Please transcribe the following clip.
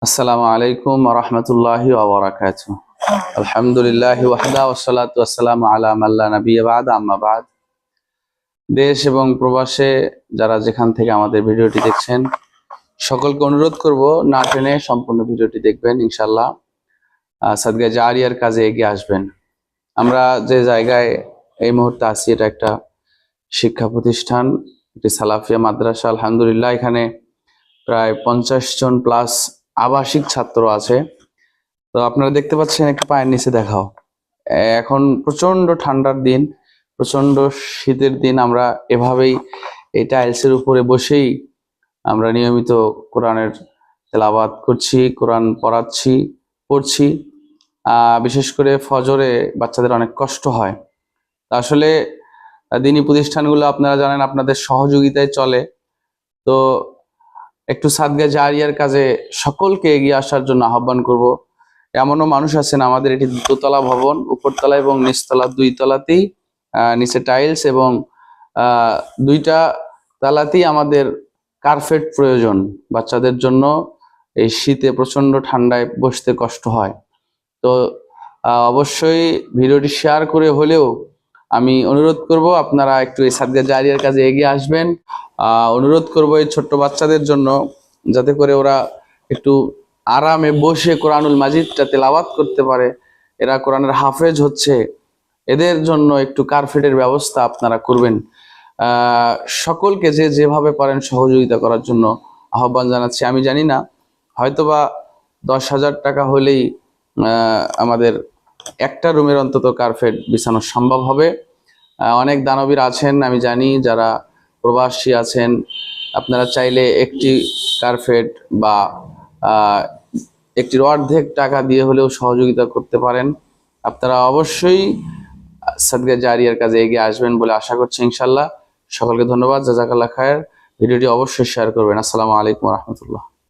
আসসালামু আলাইকুম ওয়া রাহমাতুল্লাহি ওয়া বারাকাতুহু। আলহামদুলিল্লাহি ওয়াহদা ওয়াসসালাতু ওয়াসসালামু আলা মান লা নাবিয়্যা বা'দা আম্মা বা'দ। দেশ এবং প্রবাসে যারা যেখান থেকে আমাদের ভিডিওটি দেখছেন সকলকে অনুরোধ করব না টেনে সম্পূর্ণ ভিডিওটি দেখবেন, ইনশাআল্লাহ সাদকা জারিয়ার কাজে এগিয়ে আসবেন। আমরা যে জায়গায় এই মুহূর্তে আছি এটা একটা শিক্ষা প্রতিষ্ঠান, একটি সালাফিয়া মাদ্রাসা। আলহামদুলিল্লাহ এখানে প্রায় 50 জন প্লাস আবাসিক ছাত্র আছে। তো আপনারা দেখতে পাচ্ছেন, একটু পায়ের নিচে দেখাও। এখন প্রচন্ড ঠান্ডার দিন, প্রচন্ড শীতের দিন, আমরা এভাবেই এই টাইলসের উপরে বসেই আমরা নিয়মিত কোরআনের তেলাওয়াত করছি, কোরআন পড়ছি। বিশেষ করে ফজরে বাচ্চাদের অনেক কষ্ট হয়। আসলে দিনী প্রতিষ্ঠানগুলো আপনারা জানেন আপনাদের সহযোগিতায় চলে। তো একটু সাদকা জারিয়ার কাজে সকলকে এগিয়ে আসার জন্য আহ্বান করব। এমনও মানুষ আছেন, আমাদের এটি দোতলা ভবন, উপরতলা এবং নিচতলা দুই তলাতেই নিচে টাইলস এবং দুইটা তালাতেই আমাদের কার্পেট প্রয়োজন। বাচ্চাদের জন্য এই শীতে প্রচন্ড ঠান্ডায় বসতে কষ্ট হয়। তো অবশ্যই ভিডিওটি শেয়ার করে হলেও আমি অনুরোধ করব আপনারা একটু এই সাদকা জারিয়ার কাজে এগিয়ে আসবেন। অনুরোধ করব এই ছোট্ট বাচ্চাদের জন্য, যাতে করে ওরা একটু আরামে বসে কোরআনুল মাজিদটা তেলাওয়াত করতে পারে। এরা কোরআনের হাফেজ হচ্ছে, এদের জন্য একটু কার্পেটের ব্যবস্থা আপনারা করবেন। সকলকে যে যেভাবে পারেন সহযোগিতা করার জন্য আহ্বান জানাচ্ছি। আমি জানি না, হয়তোবা 10,000 টাকা হলেই আমাদের একটা রুমের অন্তত কার্পেট বিছানো সম্ভব হবে। অনেক দানবীর আছেন আমি জানি, যারা প্রবাসী আছেন, আপনারা চাইলে একটি কার্পেট বা একটির অর্ধেক টাকা দিয়ে হলেও সহযোগিতা করতে পারেন। আপনারা অবশ্যই সাদকা জারিয়ার কাজে এগিয়ে আসবেন বলে আশা করছি, ইনশাআল্লাহ। সকলকে ধন্যবাদ, জাযাকাল্লাহ খায়ের। ভিডিওটি অবশ্যই শেয়ার করবেন। আসসালামু আলাইকুম ওয়া রাহমাতুল্লাহ।